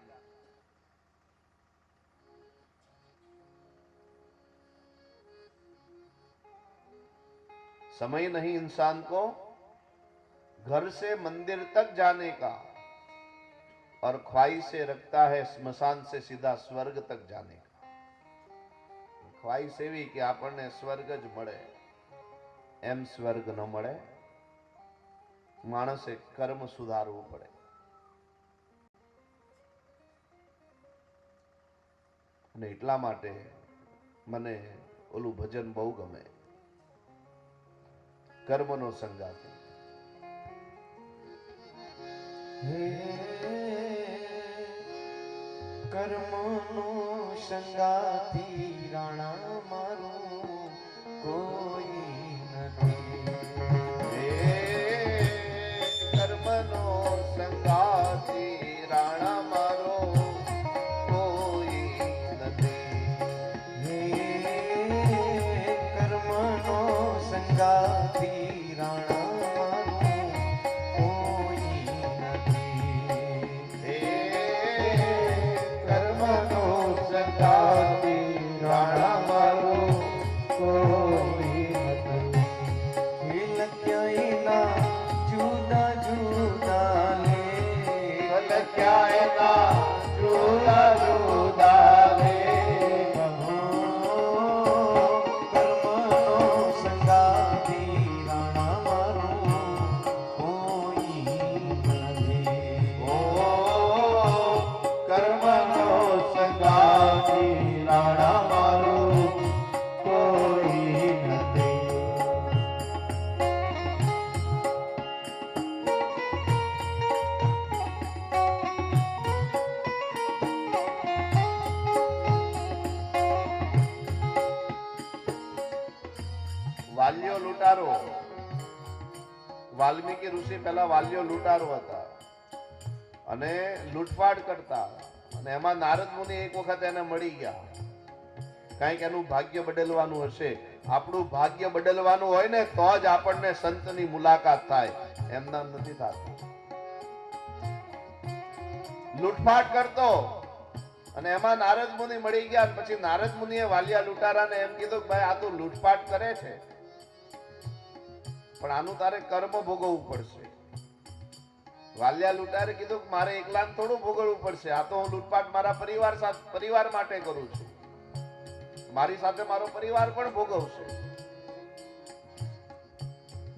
S3: समय नहीं इंसान को घर से मंदिर तक जाने का और ख्वाहिशें रखता है स्मशान से सीधा स्वर्ग तक जाने का. ख्वाहिश एवी कि આપણને સ્વર્ગ જ મળે, એમ સ્વર્ગ ન મળે. માણસે કર્મ સુધારવું પડે. અને એટલા માટે મને ઓલું ભજન બહુ ગમે, કર્મનો સંગાતી.
S2: કર્મનો સંગાતી રાણા મારું કોઈ નથી.
S3: કર્મનો સંગાતી રાણા મારો કોઈ નથી.
S2: કર્મનો સંગાતી રાણા મારું કોઈ નથી.
S3: કર્મનો સંગાતી રાણા મારો
S2: કોઈ નથી. લખ્યા જુદા જુદા લે,
S3: લખ્યા જુદા જુદા લે.
S2: કર્મનો સંગાતી રાણા મારું કોઈ નથી.
S3: કર્મનો સંગાતી રાણા મારો કોઈ નથી. વાલ્યો લૂંટારો. વાલ્મીકી ઋષિ પહેલા વાલ્યો લૂંટારો હતા અને લૂંટફાટ કરતા. અને એમાં નારદ મુનિ એક વખત એને મળી ગયા. કાંઈક એનું ભાગ્ય બદલવાનું હશે. આપણું ભાગ્ય બદલવાનું હોય ને તો જ આપણને સંતની મુલાકાત થાય, એમના નથી થતું. લૂંટફાટ કરતો અને એમાં નારદ મુનિ મળી ગયા. પછી નારદ મુનિએ વાલિયા લૂંટારાને એમ કીધું કે ભાઈ આ તો લૂંટફાટ કરે છે, પણ આનું તારે કર્મ ભોગવવું પડશે. વાલિયા લૂંટારે કીધું કે મારે એકલાને થોડું ભોગવવું પડશે, આ તો હું લૂંટફાટ મારા પરિવાર માટે કરું છું, મારી સાથે મારો પરિવાર પણ ભોગવશે.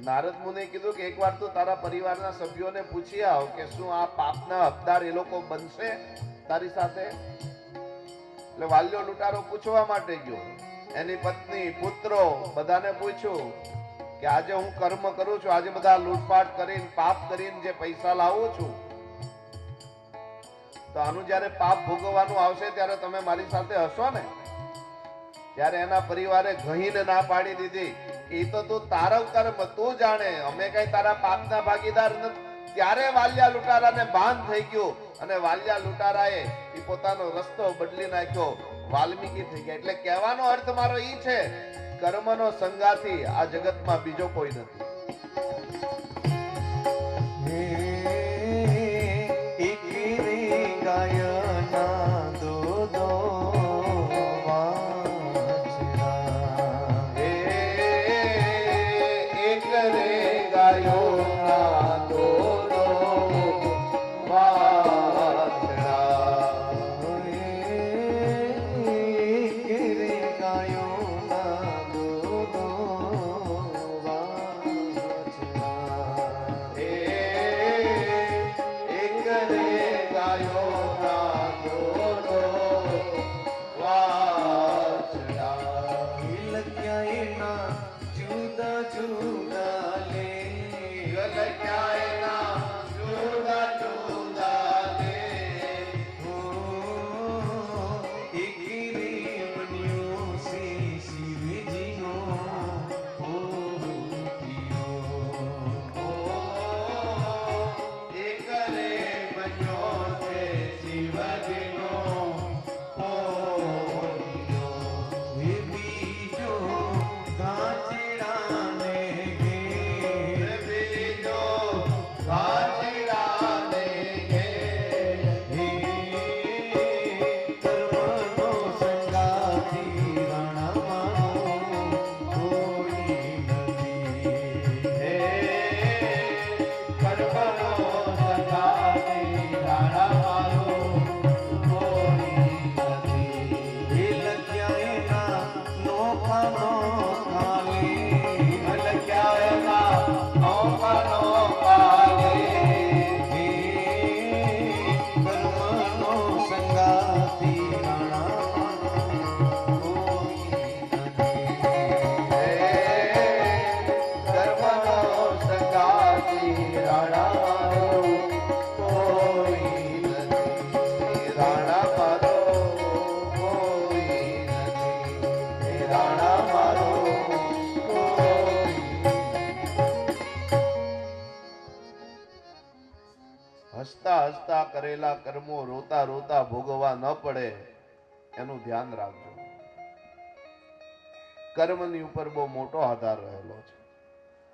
S3: નારદ મુનિએ કીધું કે એકવાર તું તારા પરિવારના સભ્યોને પૂછી આવ કે શું આ પાપના હકદાર એ લોકો બનશે તારી સાથે. એટલે વાલ્યો લૂંટારો પૂછવા માટે ગયો. એની પત્ની, પુત્રો બધાને પૂછ્યું કે આજે હું કર્મ કરું છું, આજે બધા લૂંટફાટ કરીને પાપ કરીને જે પૈસા લાવું છું, તો આનું જયારે પાપ ભોગવવાનું આવશે ત્યારે તમે મારી સાથે હશો ને? ત્યારે એના પરિવારે ઘહીને ના પાડી દીધી. એ તો તું તારો કર્મ તું જાણે, અમે કઈ તારા પાપના ભાગીદાર નથી. ત્યારે વાલિયા લૂંટારાને ભાન થઈ ગયું અને વાલિયા લૂંટારાએ એ પોતાનો રસ્તો બદલી નાખ્યો, વાલ્મીકી થઈ ગયા. એટલે કહેવાનો અર્થ મારો ઈ છે, કર્મનો સંગાથી આ જગતમાં બીજો કોઈ નથી. હસતા હસતા કરેલા કર્મો રોતા રોતા ભોગવવા ન પડે એનું ધ્યાન રાખજો. કર્મની ઉપર બહુ મોટો આધાર રહેલો છે.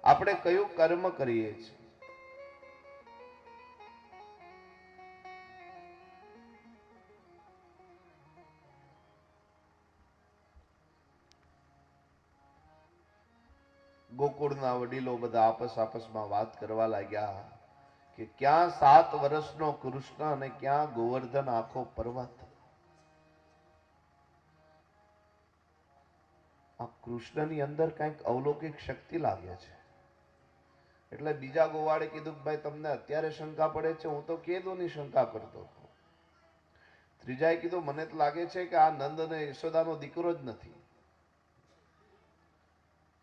S3: આપણે કયું કર્મ કરીએ છીએ. ગોકુળના વડીલો બધા આપસમાં વાત કરવા લાગ્યા કે ક્યાં 7 વર્ષનો કૃષ્ણ અને ક્યાં ગોવર્ધન આખો પર્વત. આ કૃષ્ણની અંદર કંઈક અવલૌકિક શક્તિ લાગે છે. એટલે બીજા ગોવાળે કીધું કે ભાઈ તમને અત્યારે શંકા પડે છે, હું તો કેદુની શંકા કરતો હતો. ત્રીજાએ કીધું મને તો લાગે છે કે આ નંદ અને યશોદાનો દીકરો જ નથી.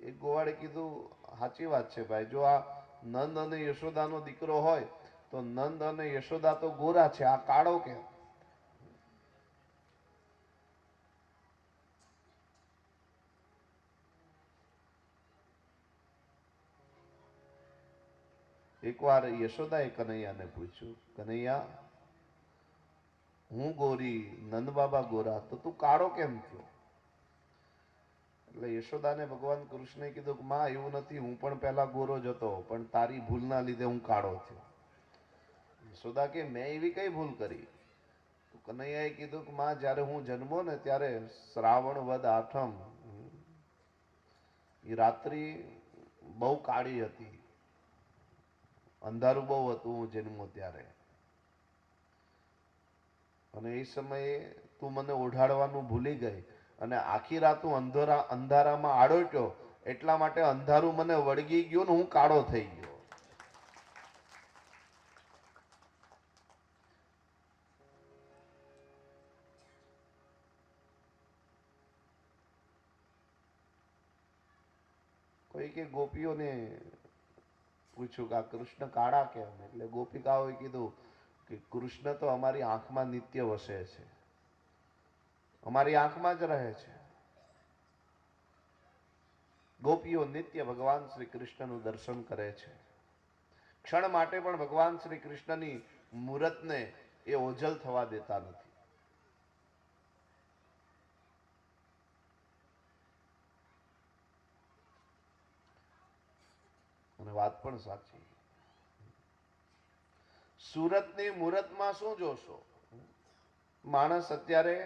S3: એક ગોવાળે કીધું સાચી વાત છે ભાઈ, જો આ નંદ અને યશોદાનો દીકરો હોય તો નંદ અને યશોદા તો ગોરા છે, આ કાળો કેમ? એકવાર યશોદાએ કનૈયાને પૂછ્યું, કનૈયા, હું ગોરી, નંદબાબા ગોરા, તો તું કાળો કેમ થયો? એટલે યશોદાને ભગવાન કૃષ્ણે કીધું કે માં એવું નથી, હું પણ પહેલા ગોરો જ હતો, પણ તારી ભૂલના લીધે હું કાળો થયો. યશોદા કે મેં એવી કઈ ભૂલ કરી? તો કનૈયાએ કીધું કે માં, જ્યારે હું જન્મો ને ત્યારે શ્રાવણ વદ આઠમ, એ રાત્રિ બહુ કાળી હતી, અંધારું બહુ હતું હું જન્મો ત્યારે, અને એ સમયે તું મને ઓઢાડવાનું ભૂલી ગઈ અને આખી રાત હું અંધારામાં આડોટ્યો, એટલા માટે અંધારું મને વળગી ગયું ને હું કાળો થઈ ગયો. કોઈ કે ગોપીઓને પૂછ્યું કે આ કૃષ્ણ કાળા કેમ? એટલે ગોપિકાઓએ કીધું કે કૃષ્ણ તો અમારી આંખમાં નિત્ય વસે છે, અમારી આંખમાં જ રહે છે. ગોપીઓ નિત્ય ભગવાન શ્રી કૃષ્ણનું દર્શન કરે છે. ક્ષણ માટે પણ ભગવાન શ્રી કૃષ્ણની મૂરતને એ ઓझल થવા દેતા નથી. અને વાત પણ સાચી. સુરતની મૂરતમાં શું જોશો? માણસ અત્યારે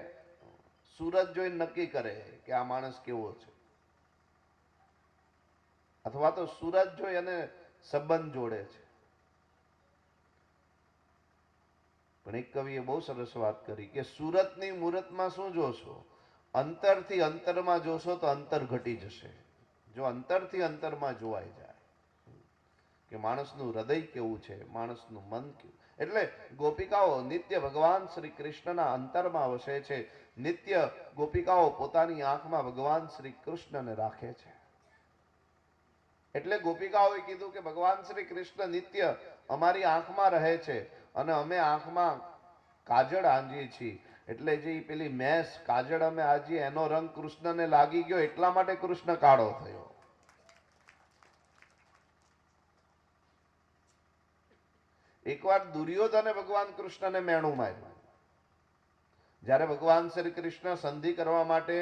S3: સુરત જોઈને નક્કી કરે કે આ માણસ કેવો છે, અથવા તો સુરત જોઈ અને સંબંધ જોડે છે. પણ એક કવિએ બહુ સરસ વાત કરી કે સુરતની મૂરતમાં શું જોશો? અંતરથી અંતરમાં જોશો તો અંતર ઘટી જશે. જો અંતરથી અંતરમાં જોવાઈ જાય કે માણસનું હૃદય કેવું છે, માણસનું મન કેવું. એટલે ગોપિકાઓ નિત્ય ભગવાન શ્રી કૃષ્ણના અંતરમાં વસે છે. નિત્ય ગોપિકાઓ પોતાની આંખમાં ભગવાન શ્રી કૃષ્ણને રાખે છે. એટલે ગોપિકાઓએ કીધું કે ભગવાન શ્રી કૃષ્ણ નિત્ય અમારી આંખમાં રહે છે અને અમે આંખમાં કાજળ આંજીએ છીએ. એટલે જે પેલી મેસ કાજળ અમે આજીએ એનો રંગ કૃષ્ણને લાગી ગયો, એટલા માટે કૃષ્ણ કાળો થયો. એકવાર દુર્યોધને ભગવાન કૃષ્ણને મેણું માર્યું. જ્યારે ભગવાન શ્રી કૃષ્ણ સંધિ કરવા માટે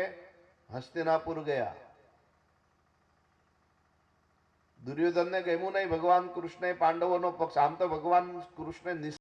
S3: હસ્તિનાપુર ગયા, દુર્યોધનને ગમ્યું નહીં ભગવાન કૃષ્ણએ પાંડવોનો પક્ષ. આમ તો ભગવાન કૃષ્ણે